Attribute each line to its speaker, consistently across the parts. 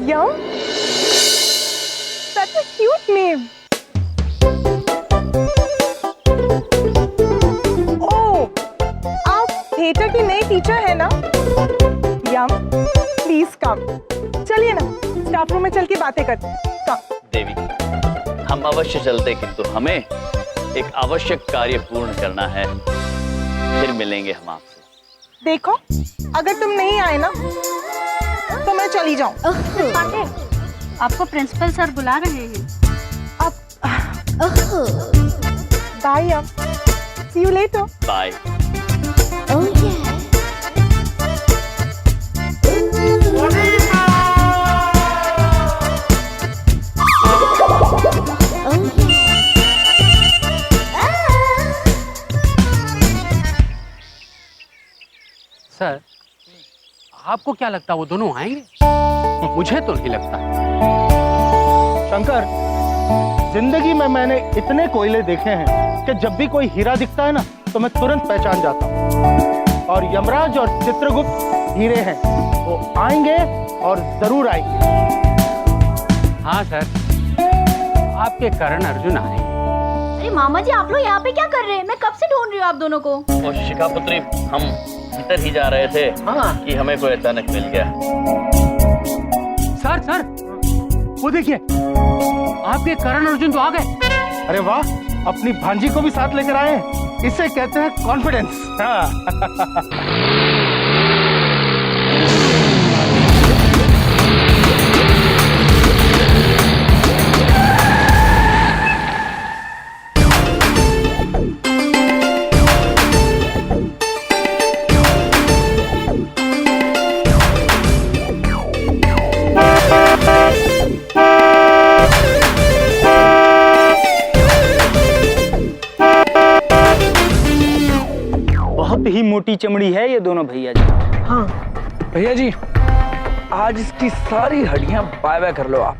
Speaker 1: Yum. Such a cute name. Oh, आप theatre की नई टीचर है ना? Yum. Please come. चलिए ना, स्टाफ रूम में चल के बातें करते हैं। Come.
Speaker 2: देवी, हम अवश्य चलते, किंतु हमें एक आवश्यक कार्य पूर्ण करना है। फिर मिलेंगे हम आपसे।
Speaker 1: देखो, अगर तुम नहीं आए ना, तो मैं चली जाऊं।
Speaker 3: पांडे, आपको प्रिंसिपल सर बुला रहे हैं।
Speaker 1: बाय यम। See you later.
Speaker 2: Bye.
Speaker 4: Sir, आपको क्या लगता है वो दोनों आएंगे? मुझे तो नहीं लगता।
Speaker 5: शंकर, जिंदगी में मैंने इतने कोयले देखे हैं कि जब भी कोई हीरा दिखता है ना तो मैं तुरंत पहचान जाता हूँ। और यमराज और चित्रगुप्त हीरे हैं, वो आएंगे और जरूर आएंगे।
Speaker 4: हाँ सर, आपके करण अर्जुन आएंगे।
Speaker 3: अरे मामा जी, आप लोग यहाँ पे क्या कर रहे हैं? मैं कब से ढूंढ रही हूँ आप दोनों को।
Speaker 2: और शिखापुत्री, हम भीतर ही जा रहे थे कि हमें कोई अचानक मिल गया।
Speaker 4: सर, वो देखिए, आपके करण अर्जुन तो आ गए।
Speaker 5: अरे वाह, अपनी भांजी को भी साथ लेकर आए हैं। इसे कहते हैं कॉन्फिडेंस। हाँ।
Speaker 6: बहुत ही मोटी चमड़ी है ये दोनों भैया जी।
Speaker 7: हाँ भैया जी, आज इसकी सारी हड्डियां बाय बाय कर लो आप।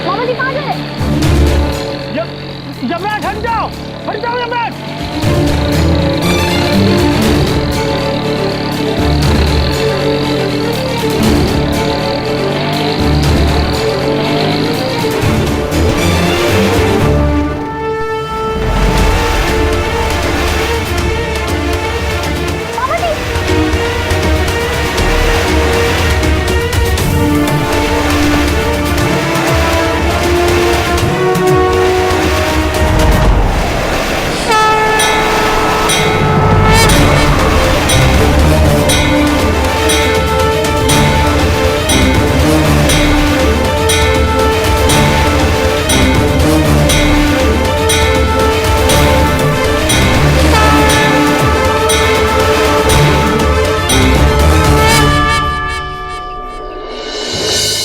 Speaker 3: मामा जी कहाँ गए?
Speaker 5: यमराज, हट जाओ यमराज।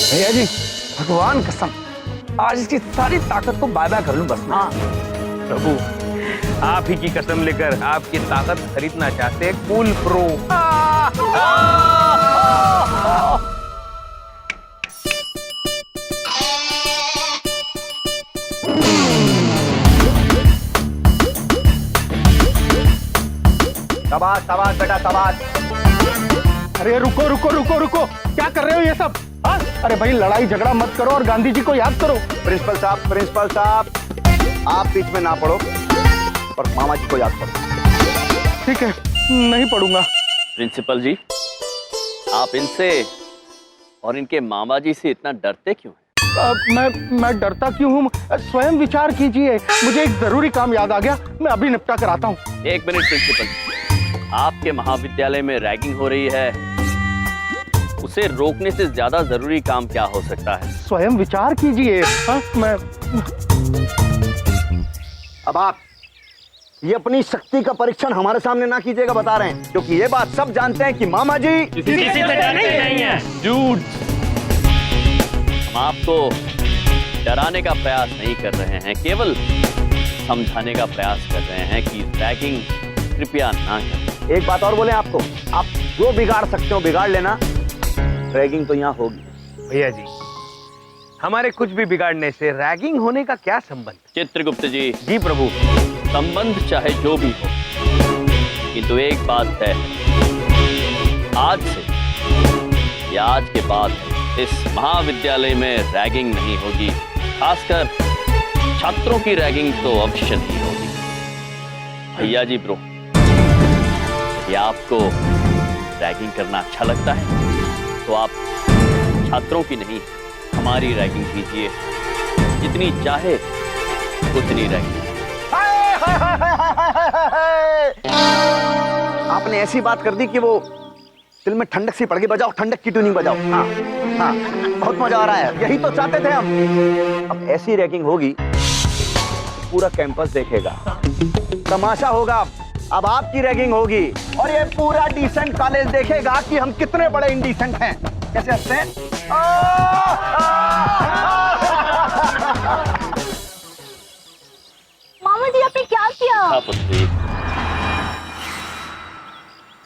Speaker 7: भैया जी, भगवान कसम, आज इसकी सारी ताकत को बाय बाय कर लूं बस। हाँ
Speaker 8: प्रभु, आप ही की कसम लेकर आपकी ताकत खरीदना चाहते हैं कूल प्रो।
Speaker 5: शाबाश बेटा, शाबाश। अरे रुको, क्या कर रहे हो ये सब? हाँ? अरे भाई, लड़ाई झगड़ा मत करो और गांधी जी को याद करो।
Speaker 9: प्रिंसिपल साहब, आप बीच में ना पड़ो और मामा जी को याद करो।
Speaker 5: ठीक है, नहीं पढ़ूंगा।
Speaker 2: प्रिंसिपल जी, आप इनसे और इनके मामा जी से इतना डरते क्यों हैं?
Speaker 5: मैं डरता क्यों हूँ? स्वयं विचार कीजिए। मुझे एक जरूरी काम याद आ गया, मैं अभी निपटा कर आता हूँ।
Speaker 2: एक मिनट प्रिंसिपल, आपके महाविद्यालय में रैगिंग हो रही है, उसे रोकने से ज्यादा जरूरी काम क्या हो सकता है?
Speaker 5: स्वयं विचार कीजिए। हाँ,
Speaker 9: अब आप ये अपनी शक्ति का परीक्षण हमारे सामने ना कीजिएगा, बता रहे हैं, क्योंकि ये बात सब जानते हैं कि मामा जी
Speaker 8: किसी से डरते नहीं है।
Speaker 2: झूठ। हम आपको डराने का प्रयास नहीं कर रहे हैं, केवल समझाने का प्रयास कर रहे हैं कि रैगिंग कृपया ना करें।
Speaker 9: एक बात और बोले आपको, आप जो बिगाड़ सकते हो बिगाड़ लेना, रैगिंग तो यहाँ होगी।
Speaker 8: भैया जी, हमारे कुछ भी बिगाड़ने से रैगिंग होने का क्या संबंध?
Speaker 2: चित्रगुप्त जी,
Speaker 8: जी प्रभु।
Speaker 2: संबंध चाहे जो भी हो, किंतु एक बात है, आज से या आज के बाद इस महाविद्यालय में रैगिंग नहीं होगी। खासकर छात्रों की रैगिंग तो अवश्य नहीं होगी। भैया जी ब्रो, यदि आपको रैगिंग करना अच्छा लगता है तो आप छात्रों की नहीं हमारी रैगिंग कीजिए, जितनी चाहे उतनी रैगिंग।
Speaker 9: आपने ऐसी बात कर दी कि वो दिल में ठंडक सी पड़ गई। बजाओ ठंडक की ट्यूनिंग बजाओ। हाँ हाँ, बहुत मजा आ रहा है, यही तो चाहते थे हम। अब ऐसी रैगिंग होगी पूरा कैंपस देखेगा, तमाशा होगा। अब आपकी रैगिंग होगी और ये पूरा डिसेंट कॉलेज देखेगा कि हम कितने बड़े इंडिसेंट हैं। कैसे हंसते हैं?
Speaker 3: मामा जी आपने क्या किया?
Speaker 2: हाँ पुत्री।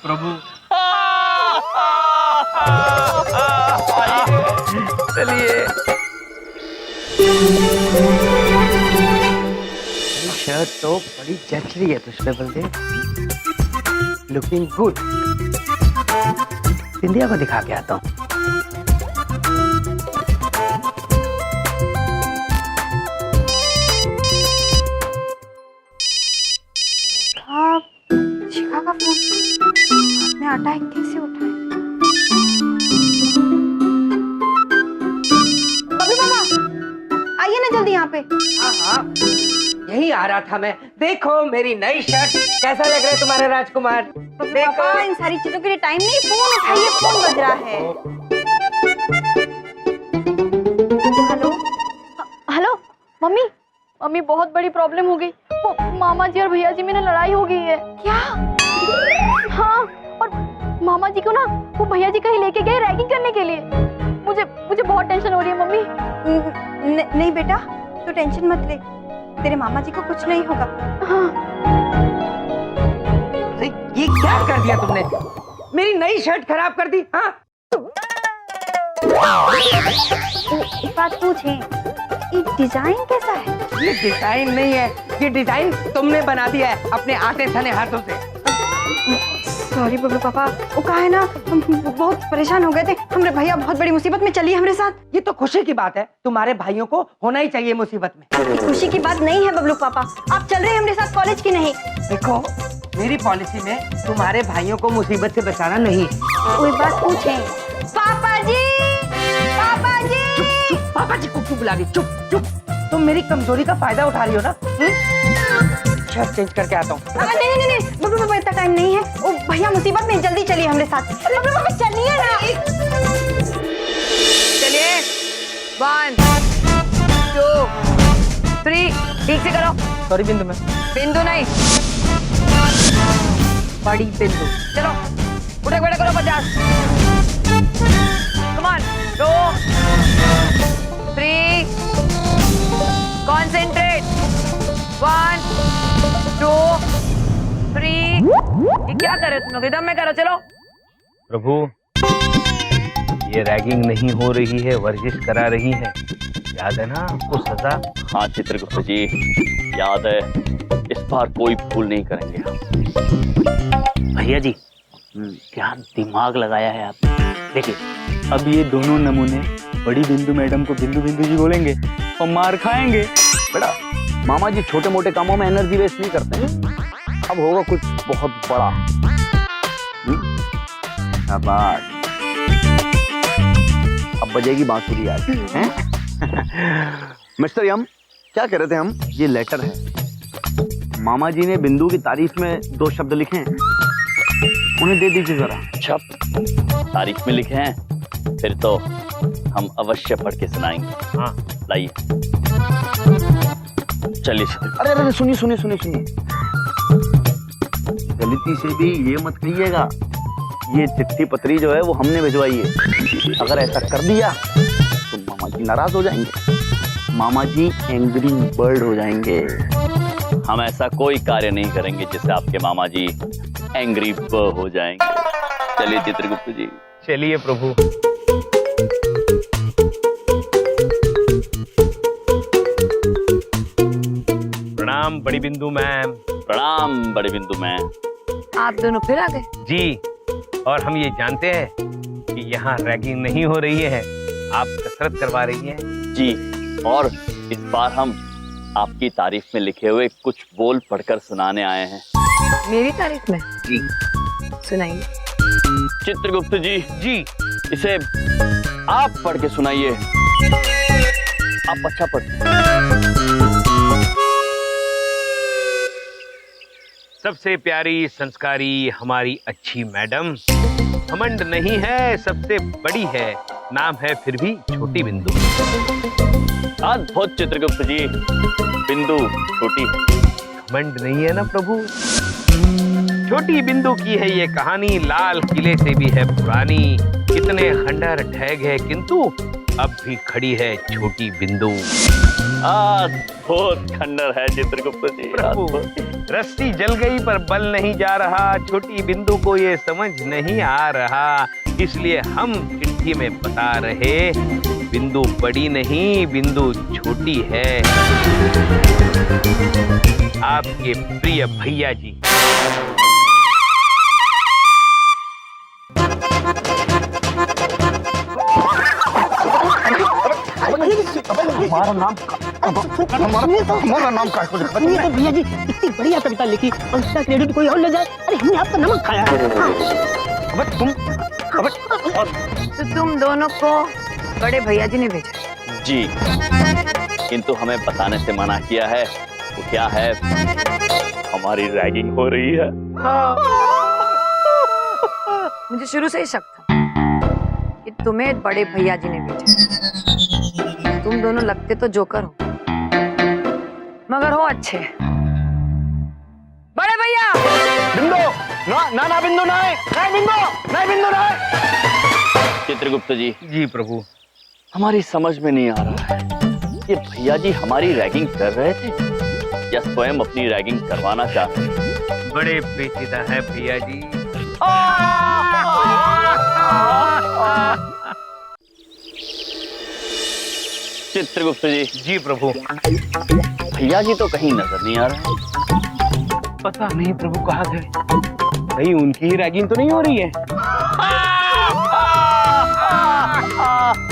Speaker 8: प्रभु चलिए।
Speaker 7: शर्ट तो बड़ी जच रही है तुझ पे बलदेव, लुकिंग गुड। इंडिया को दिखा के आता हूँ।
Speaker 1: शिखा का फोन हाथ में आटा है, कैसे उठाए? बबलू मामा आइए ना जल्दी यहाँ पे।
Speaker 7: हाँ हाँ, यही आ रहा था मैं। देखो मेरी नई शर्ट, कैसा लग रहा है तुम्हारे राजकुमार?
Speaker 1: पापा इन सारी चीजों के लिए टाइम नहीं, फोन उठाइए, फोन बज रहा है।
Speaker 3: हेलो हेलो मम्मी, मम्मी बहुत बड़ी प्रॉब्लम हो गई। वो मामा जी और भैया जी में ना लड़ाई हो गई है। क्या? हाँ, और मामा जी को ना वो भैया जी कहीं लेके गए रैगिंग करने के लिए। मुझे बहुत टेंशन हो रही है मम्मी।
Speaker 1: नहीं बेटा, तू टेंशन मत ले, तेरे मामा जी को कुछ नहीं होगा।
Speaker 3: हाँ।
Speaker 7: ये क्या कर दिया तुमने? मेरी नई शर्ट खराब कर दी। हाँ,
Speaker 1: एक बात पूछे, ये डिजाइन कैसा है?
Speaker 7: ये डिजाइन नहीं है, ये डिजाइन तुमने बना दिया है अपने आटे सने हाथों से।
Speaker 1: सॉरी बबलू पापा, वो कहा है ना, हम बहुत परेशान हो गए थे। हमारे भैया बहुत बड़ी मुसीबत में चली हमारे साथ।
Speaker 7: ये तो खुशी की बात है, तुम्हारे भाइयों को होना ही चाहिए मुसीबत में।
Speaker 1: ये खुशी की बात नहीं है बबलू पापा, आप चल रहे हैं हमारे साथ कॉलेज की नहीं।
Speaker 7: देखो मेरी पॉलिसी में तुम्हारे भाइयों को मुसीबत से बचाना नहीं।
Speaker 1: कोई बात पूछे? पापा जी, पापा जी।
Speaker 7: चुप चुप, पापा जी को क्यों बुला रही? चुप चुप, तुम मेरी कमजोरी का फायदा उठा रही हो ना। शर्ट चेंज करके आता हूँ।
Speaker 1: नहीं बबलू पापा, इतना टाइम नहीं है, वो भैया मुसीबत में, जल्दी चलिए हमारे साथ। बबलू पापा चलिए ना।
Speaker 7: चलिए, 1 2 3, ठीक से करो। सॉरी बिंदु में, बिंदु नहीं, बड़ी बिंदु। चलो उठक बैठक करो 50। Come on, 2 3, concentrate, 1 2 3। ये क्या कर रहे हो तुम लोग? एकदम में करो। चलो
Speaker 8: प्रभु, ये रैगिंग नहीं हो रही है, वर्जिश करा रही है। याद है ना आपको सजा?
Speaker 2: हाँ चित्रगुप्त जी, याद है। इस बार कोई भूल नहीं करेंगे हम।
Speaker 6: भैया जी, क्या दिमाग लगाया है आपने। देखिए, अब ये दोनों नमूने बड़ी बिंदु मैडम को बिंदु बिंदु जी बोलेंगे और मार खाएंगे।
Speaker 9: बेटा, मामा जी छोटे मोटे कामों में एनर्जी वेस्ट नहीं करते हैं। अब होगा कुछ बहुत बड़ा। शाबाश, अब बजेगी बांसुरी आज, हैं? मिस्टर यम, क्या कह रहे थे हम? ये लेटर है, मामा जी ने बिंदु की तारीफ में 2 शब्द लिखे हैं, उन्हें दे दीजिए जरा।
Speaker 2: अच्छा, तारीफ में लिखे हैं, फिर तो हम अवश्य पढ़ के सुनाएंगे।
Speaker 8: हाँ
Speaker 2: लाइए, चलिए।
Speaker 9: अरे अरे सुनिए सुनिए सुनिए सुनिए, गलती से भी ये मत कहिएगा ये चिट्ठी पत्री जो है वो हमने भिजवाई है। अगर ऐसा कर दिया तो मामा जी नाराज हो जाएंगे, मामा जी एंग्री बर्ड हो जाएंगे।
Speaker 2: हम ऐसा कोई कार्य नहीं करेंगे जिससे आपके मामा जी एंग्री बर्ड हो जाएंगे। चलिए चित्रगुप्त जी।
Speaker 8: चलिए प्रभु। प्रणाम बड़ी बिंदु मैम।
Speaker 2: प्रणाम बड़े बिंदु मैम।
Speaker 7: आप दोनों फिर आ गए।
Speaker 8: जी, और हम ये जानते हैं कि यहाँ रैगिंग नहीं हो रही है, आप कसरत करवा रही हैं।
Speaker 2: जी, और इस बार हम आपकी तारीफ में लिखे हुए कुछ बोल पढ़कर सुनाने आए हैं।
Speaker 7: मेरी तारीफ में?
Speaker 2: जी।
Speaker 7: सुनाइए।
Speaker 2: चित्रगुप्त जी,
Speaker 8: जी।
Speaker 2: इसे आप पढ़ के सुनाइए। आप अच्छा पढ़ते।
Speaker 8: सबसे प्यारी संस्कारी हमारी अच्छी मैडम, घमंड नहीं है, सबसे बड़ी है, नाम है फिर भी छोटी बिंदु।
Speaker 2: अद्भुत चित्रगुप्त जी, बिंदु छोटी है।
Speaker 8: घमंड नहीं है ना प्रभु। छोटी बिंदु की है ये कहानी, लाल किले से भी है पुरानी। कितने खंडर ढह गए किंतु अब भी खड़ी है छोटी बिंदु।
Speaker 2: बहुत खंडर है चित्रगुप्त जी।
Speaker 8: प्रभु, रस्सी जल गई पर बल नहीं जा रहा, छोटी बिंदु को ये समझ नहीं आ रहा, इसलिए हम चिट्ठी में बता रहे, बिंदु बड़ी नहीं बिंदु छोटी है। आपके प्रिय भैया जी।
Speaker 5: हमारा नाम का तो भैया जी इतनी बढ़िया कविता लिखी और उसका क्रेडिट कोई और ले जाए। अरे हमने आपका नमक खाया है।
Speaker 7: तो तुम दोनों को बड़े भैया जी ने भेजा?
Speaker 2: जी, किंतु हमें बताने से मना किया है। वो क्या है? हमारी रैगिंग हो रही है।
Speaker 7: मुझे शुरू से ही शक था कि तुम्हें बड़े भैया जी ने भेजा। तुम दोनों लगते तो जोकर हो, मगर हो अच्छे। बड़े भैया!
Speaker 5: बिंदु ना ना बिंदु ना बिंदु ना।
Speaker 2: चित्रगुप्त जी।
Speaker 8: जी प्रभु।
Speaker 2: हमारी समझ में नहीं आ रहा है, ये भैया जी हमारी रैगिंग कर रहे थे या स्वयं अपनी रैगिंग करवाना चाहते हैं?
Speaker 8: बड़े पेचीदा है भैया जी।
Speaker 2: चित्रगुप्त जी।
Speaker 8: जी प्रभु।
Speaker 2: भैया जी तो कहीं नजर नहीं आ रहे।
Speaker 8: पता नहीं प्रभु कहाँ गए, कहीं उनकी ही रैगिंग तो नहीं हो रही है।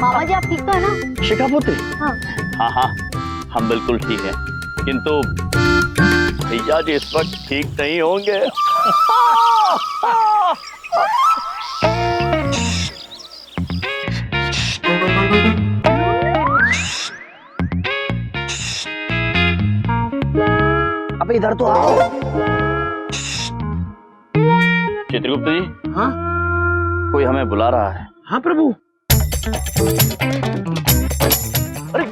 Speaker 3: मामा जी आप ठीक तो है ना?
Speaker 2: शिखापुत्री?
Speaker 3: हाँ।
Speaker 2: हाँ हाँ, हम बिल्कुल ठीक हैं, किंतु भैया जी इस वक्त ठीक नहीं होंगे।
Speaker 9: अब इधर तो आओ।
Speaker 2: चित्रगुप्त जी।
Speaker 9: हाँ?
Speaker 2: कोई हमें बुला रहा है।
Speaker 9: हाँ प्रभु। अरे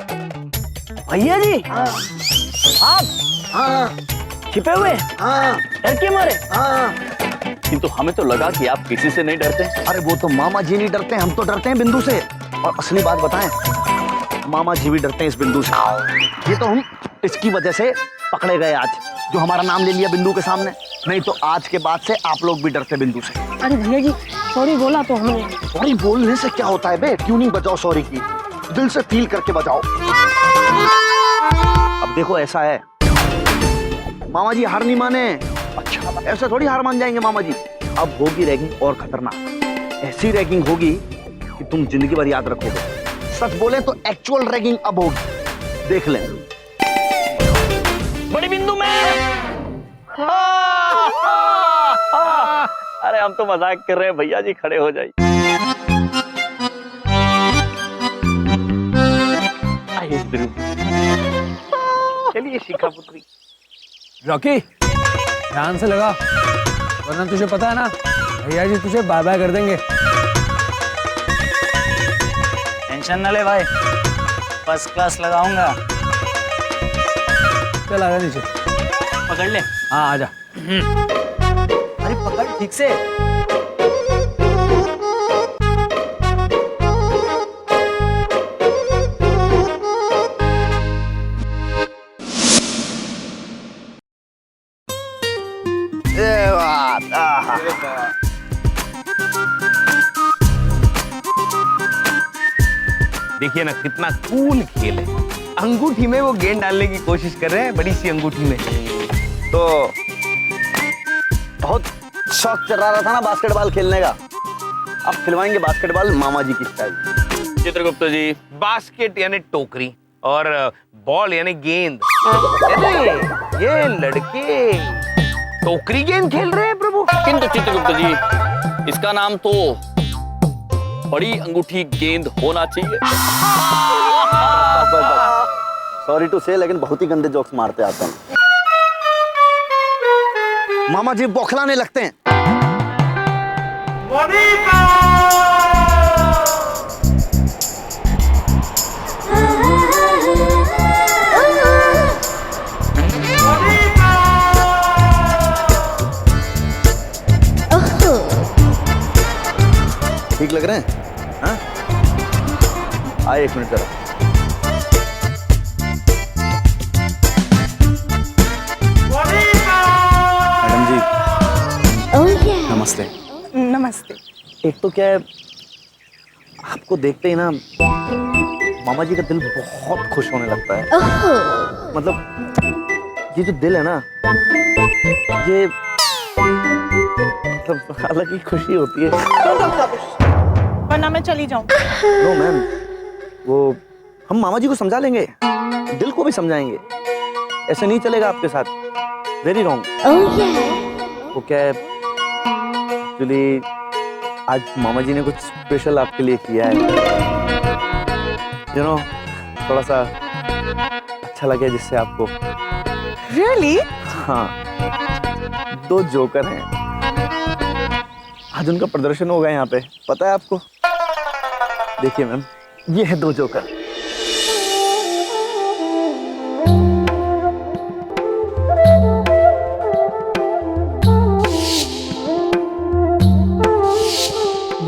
Speaker 9: भैया जी। आप? हाँ। छिपे हुए? हाँ। डर के मारे? हाँ।
Speaker 2: किंतु हमें तो लगा कि आप किसी से नहीं डरते।
Speaker 9: अरे वो तो मामा जी नहीं डरते, हम तो डरते हैं बिंदु से। और असली बात बताएं, मामा जी भी डरते हैं इस बिंदु से। ये तो हम इसकी वजह से पकड़े गए आज, जो हमारा नाम ले लिया बिंदु के सामने। नहीं तो आज के बाद से आप लोग भी डरते बिंदु से।
Speaker 5: अरे भैया जी सॉरी बोला तो हमने।
Speaker 9: सॉरी बोलने से क्या होता है बे? ट्यूनिंग बजाओ सॉरी की, दिल से फील करके बजाओ। अब देखो ऐसा है, मामा जी हार नहीं माने। अच्छा, ऐसे थोड़ी हार मान जाएंगे मामा जी। अब होगी रैगिंग और खतरनाक। ऐसी रैगिंग होगी कि तुम जिंदगी भर याद रखोगे। सच बोले तो एक्चुअल रैगिंग अब होगी, देख लें।
Speaker 2: बड़ी बिंदु में। अरे हम तो मजाक कर रहे हैं, भैया जी खड़े हो जाइए।
Speaker 8: चलिए शिखापुत्री।
Speaker 10: रॉकी ध्यान से लगा, वरना तुझे पता है ना भैया जी तुझे बाय बाय कर देंगे।
Speaker 6: टेंशन न ले भाई, फर्स्ट क्लास लगाऊंगा।
Speaker 10: चल आजा नीचे।
Speaker 6: पकड़ ले।
Speaker 10: हाँ आजा।
Speaker 6: अरे पकड़ ठीक से।
Speaker 8: देखिए ना कितना कूल खेल है। अंगूठी में वो गेंद डालने की कोशिश कर रहे हैं, बड़ी सी अंगूठी में।
Speaker 9: तो बहुत शौक चल रहा था ना बास्केटबॉल खेलने का, अब खिलवाएंगे बास्केटबॉल मामा जी की स्टाइल।
Speaker 2: चित्रगुप्त जी,
Speaker 8: बास्केट यानी टोकरी और बॉल यानी गेंद। अरे ये लड़के टोकरी गेंद खेल रहे हैं प्रभु।
Speaker 2: किंतु चित्रगुप्त जी, इसका नाम तो बड़ी अंगूठी गेंद होना चाहिए।
Speaker 9: सॉरी टू से, लेकिन बहुत ही गंदे जोक्स मारते आते हैं। मामा जी बौखलाने लगते हैं। ठीक लग रहे हैं? हाँ? आए एक मिनट जरा। मैडम जी, नमस्ते।
Speaker 1: नमस्ते।
Speaker 9: एक तो क्या है, आपको देखते ही ना मामा जी का दिल बहुत खुश होने लगता है। मतलब ये जो दिल है ना, ये मतलब अलग ही खुशी होती है।
Speaker 1: वरना मैं चली जाऊं।
Speaker 9: नो मैम, वो हम मामा जी को समझा लेंगे, दिल को भी समझाएंगे। ऐसे नहीं चलेगा आपके साथ, वेरी रॉन्ग। वो क्या है, एक्चुअली आज मामा जी ने कुछ स्पेशल आपके लिए किया है, यू नो, थोड़ा सा अच्छा लगे जिससे आपको।
Speaker 1: Really?
Speaker 9: हाँ, 2 जोकर हैं, आज उनका प्रदर्शन होगा यहाँ पे, पता है आपको? देखिए मैम, ये है 2 जोकर।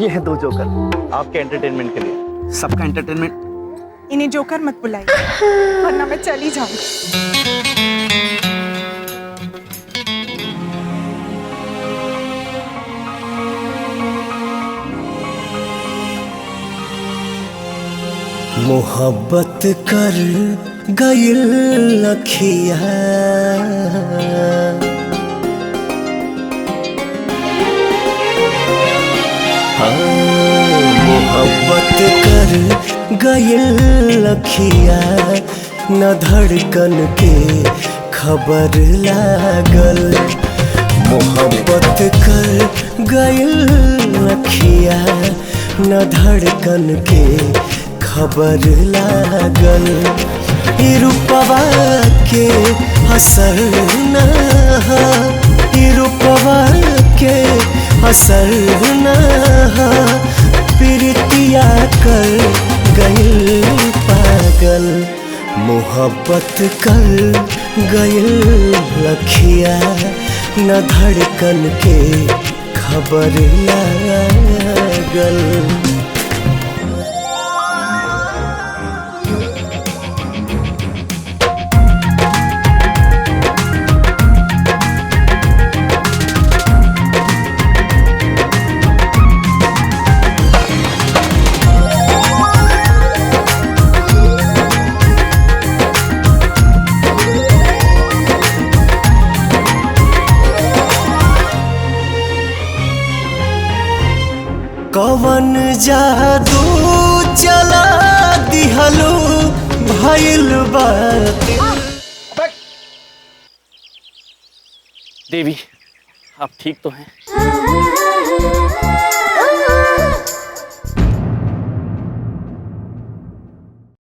Speaker 9: ये है 2 जोकर आपके एंटरटेनमेंट के लिए, सबका एंटरटेनमेंट।
Speaker 1: इन्हें जोकर मत बुलाइए, वरना मैं चली जाऊंगी।
Speaker 11: मोहब्बत कर गइल लखिया, मोहब्बत कर गइल लखिया, न धड़कन के खबर लागल। मोहब्बत कर गइल लखिया, न धड़कन के खबर लागल। ई रूपवा के असर न, ई रूपवा के असर न, प्रीतिया कर गइल पागल। मोहब्बत कर गइल लखिया, न धड़कन के खबर लागल। कवन जादू चला दिहलो भइल बात।
Speaker 2: देवी, आप ठीक तो हैं?